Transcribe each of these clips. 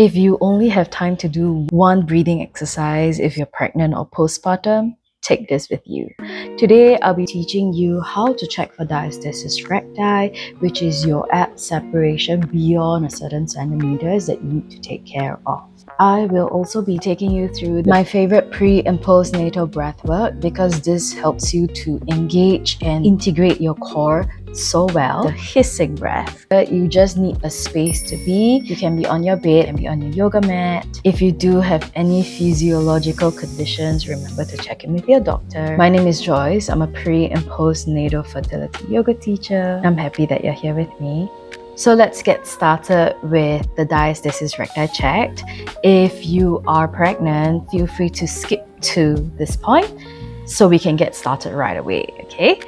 If you only have time to do one breathing exercise if you're pregnant or postpartum, take this with you. Today, I'll be teaching you how to check for diastasis recti, which is your abs separation beyond a certain centimeters that you need to take care of. I will also be taking you through my favorite pre and postnatal breath work because this helps you to engage and integrate your core so well. The hissing breath. You just need a space to be. You can be on your bed and be on your yoga mat. If you do have any physiological conditions, remember to check in with your doctor. My name is Joyce. I'm a pre and postnatal fertility yoga teacher. I'm happy that you're here with me. So let's get started with the diastasis recti check. If you are pregnant, feel free to skip to this point so we can get started right away, okay?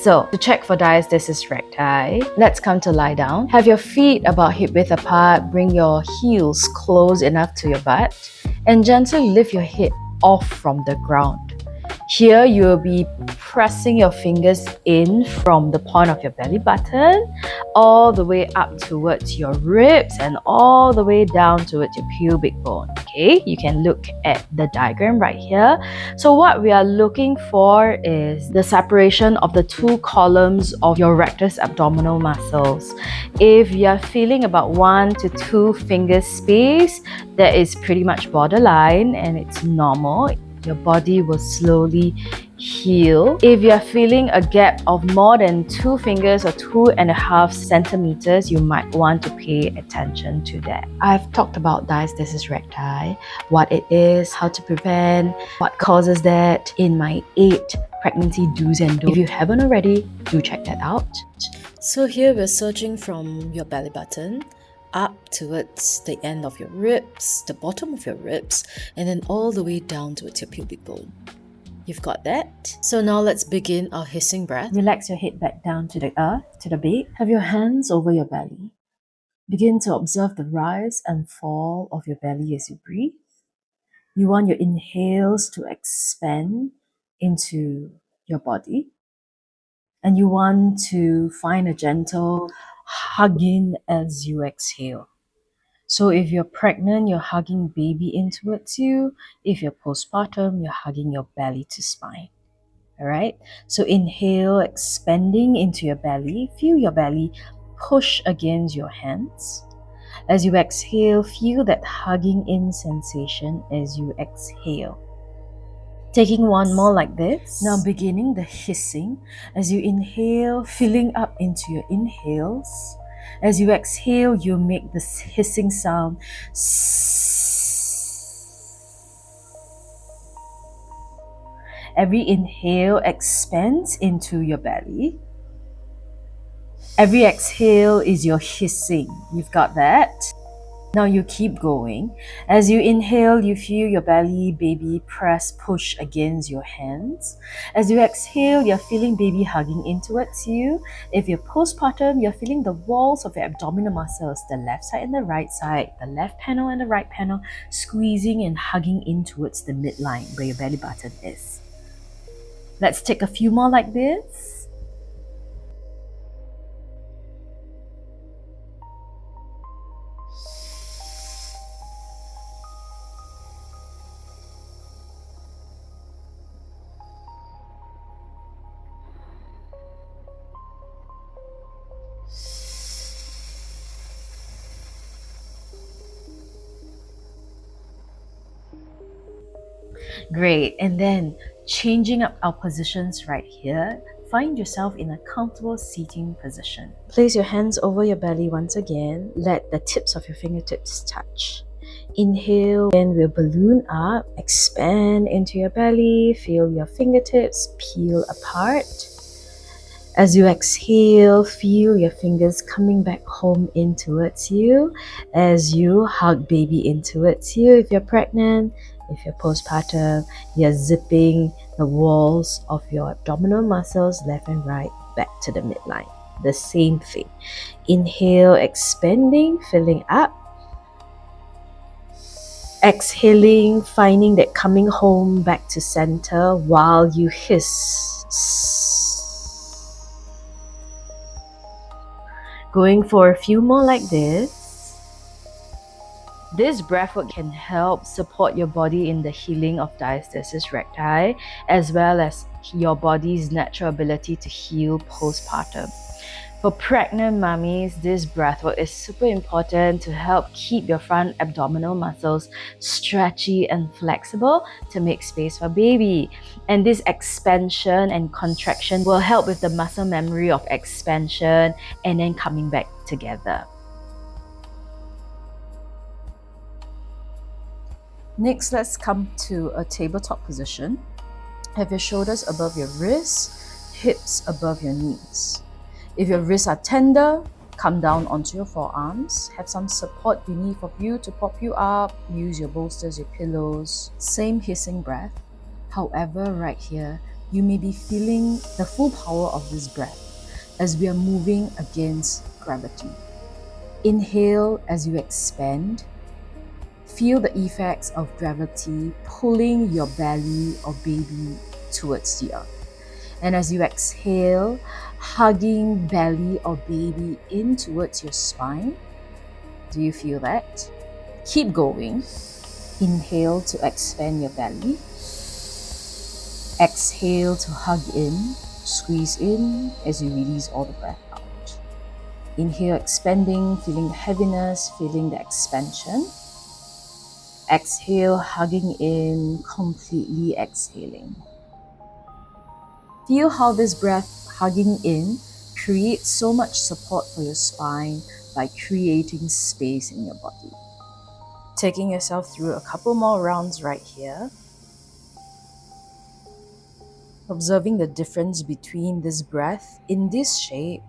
So, to check for diastasis recti, let's come to lie down. Have your feet about hip width apart, bring your heels close enough to your butt, and gently lift your head off from the ground. Here, you will be pressing your fingers in from the point of your belly button, all the way up towards your ribs and all the way down towards your pubic bone. Okay, you can look at the diagram right here. So what we are looking for is the separation of the two columns of your rectus abdominal muscles. If you are feeling about 1 to 2 fingers space, that is pretty much borderline and it's normal. Your body will slowly heal. If you are feeling a gap of more than 2 fingers or 2.5 centimeters, you might want to pay attention to that. I've talked about diastasis recti, what it is, how to prevent, what causes that in my 8 pregnancy do's and don'ts. If you haven't already, do check that out. So here we're searching from your belly button up towards the end of your ribs, the bottom of your ribs, and then all the way down towards your pubic bone. You've got that? So now let's begin our hissing breath. Relax your head back down to the earth, to the bed. Have your hands over your belly. Begin to observe the rise and fall of your belly as you breathe. You want your inhales to expand into your body. And you want to find a gentle hugging as you exhale. So if you're pregnant, you're hugging baby in towards you. If you're postpartum, you're hugging your belly to spine. All right? So inhale, expanding into your belly. Feel your belly push against your hands. As you exhale, feel that hugging in sensation as you exhale. Taking one more like this. Now beginning the hissing. As you inhale, filling up into your inhales. As you exhale, you make this hissing sound. Every inhale expands into your belly. Every exhale is your hissing. You've got that? Now you keep going. As you inhale, you feel your belly, baby, press, push against your hands. As you exhale, you're feeling baby hugging in towards you. If you're postpartum, you're feeling the walls of your abdominal muscles, the left side and the right side, the left panel and the right panel, squeezing and hugging in towards the midline where your belly button is. Let's take a few more like this. Great. And then changing up our positions right here. Find yourself in a comfortable seating position. Place your hands over your belly once again. Let the tips of your fingertips touch. Inhale and we'll balloon up. Expand into your belly. Feel your fingertips peel apart. As you exhale, feel your fingers coming back home in towards you as you hug baby in towards you. If you're pregnant, if you're postpartum, you're zipping the walls of your abdominal muscles left and right back to the midline. The same thing. Inhale, expanding, filling up. Exhaling, finding that coming home back to center while you hiss. Going for a few more like this. This breathwork can help support your body in the healing of diastasis recti, as well as your body's natural ability to heal postpartum. For pregnant mummies, this breathwork is super important to help keep your front abdominal muscles stretchy and flexible to make space for baby. And this expansion and contraction will help with the muscle memory of expansion and then coming back together. Next, let's come to a tabletop position. Have your shoulders above your wrists, hips above your knees. If your wrists are tender, come down onto your forearms. Have some support beneath of you to pop you up. Use your bolsters, your pillows. Same hissing breath. However, right here, you may be feeling the full power of this breath as we are moving against gravity. Inhale as you expand. Feel the effects of gravity pulling your belly or baby towards the earth. And as you exhale, hugging belly or baby in towards your spine. Do you feel that? Keep going. Inhale to expand your belly. Exhale to hug in, squeeze in as you release all the breath out. Inhale, expanding, feeling the heaviness, feeling the expansion. Exhale, hugging in, completely exhaling. Feel how this breath, hugging in, creates so much support for your spine by creating space in your body. Taking yourself through a couple more rounds right here. Observing the difference between this breath in this shape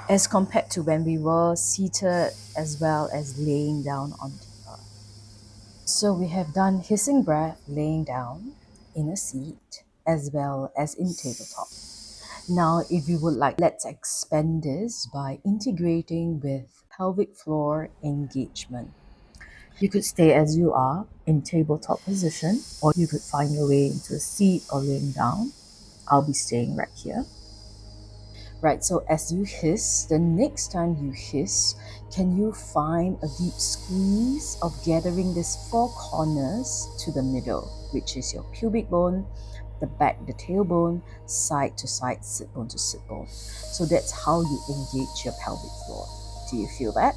as compared to when we were seated as well as laying down on the earth. So we have done hissing breath laying down in a seat as well as in tabletop. Now, if you would like, let's expand this by integrating with pelvic floor engagement. You could stay as you are in tabletop position, or you could find your way into a seat or laying down. I'll be staying right here. Right, so as you hiss, the next time you hiss, can you find a deep squeeze of gathering these four corners to the middle, which is your pubic bone, the back, the tailbone, side to side, sit bone to sit bone. So that's how you engage your pelvic floor. Do you feel that?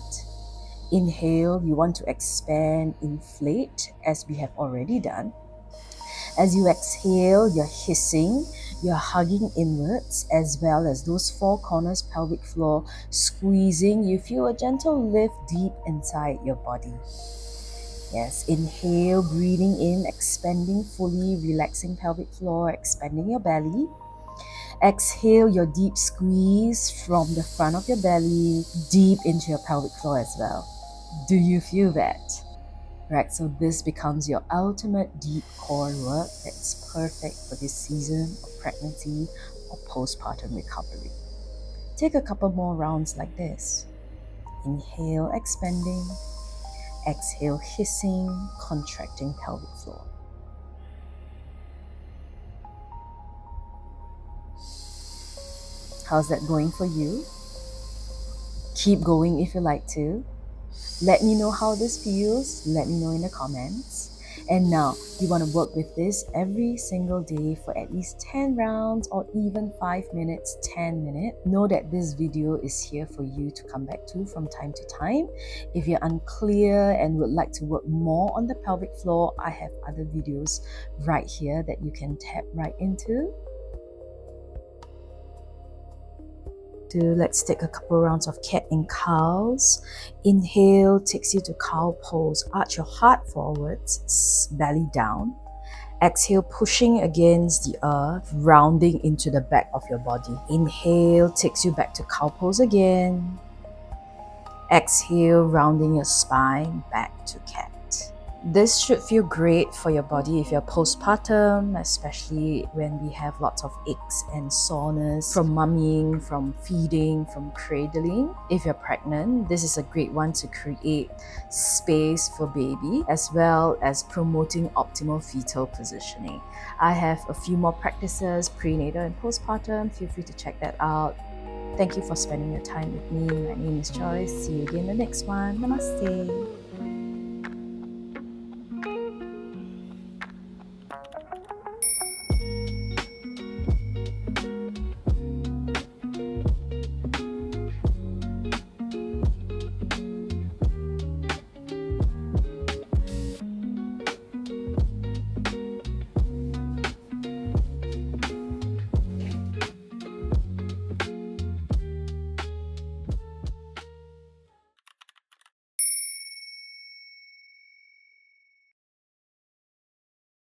Inhale, you want to expand, inflate, as we have already done. As you exhale, you're hissing, you're hugging inwards, as well as those four corners pelvic floor squeezing. You feel a gentle lift deep inside your body. Yes, inhale, breathing in, expanding fully, relaxing pelvic floor, expanding your belly. Exhale, your deep squeeze from the front of your belly, deep into your pelvic floor as well. Do you feel that? Right, so this becomes your ultimate deep core work that's perfect for this season of pregnancy or postpartum recovery. Take a couple more rounds like this. Inhale, expanding. Exhale, hissing, contracting pelvic floor. How's that going for you? Keep going if you like to. Let me know how this feels. Let me know in the comments. And now, you want to work with this every single day for at least 10 rounds or even 5 minutes, 10 minutes. Know that this video is here for you to come back to from time to time. If you're unclear and would like to work more on the pelvic floor, I have other videos right here that you can tap right into. Let's take a couple rounds of cat and cows. Inhale takes you to cow pose. Arch your heart forwards, belly down. Exhale, pushing against the earth, rounding into the back of your body. Inhale takes you back to cow pose again. Exhale, rounding your spine back to cat. This should feel great for your body if you're postpartum, especially when we have lots of aches and soreness from mummying, from feeding, from cradling. If you're pregnant, this is a great one to create space for baby, as well as promoting optimal fetal positioning. I have a few more practices, prenatal and postpartum. Feel free to check that out. Thank you for spending your time with me. My name is Joyce. See you again in the next one. Namaste.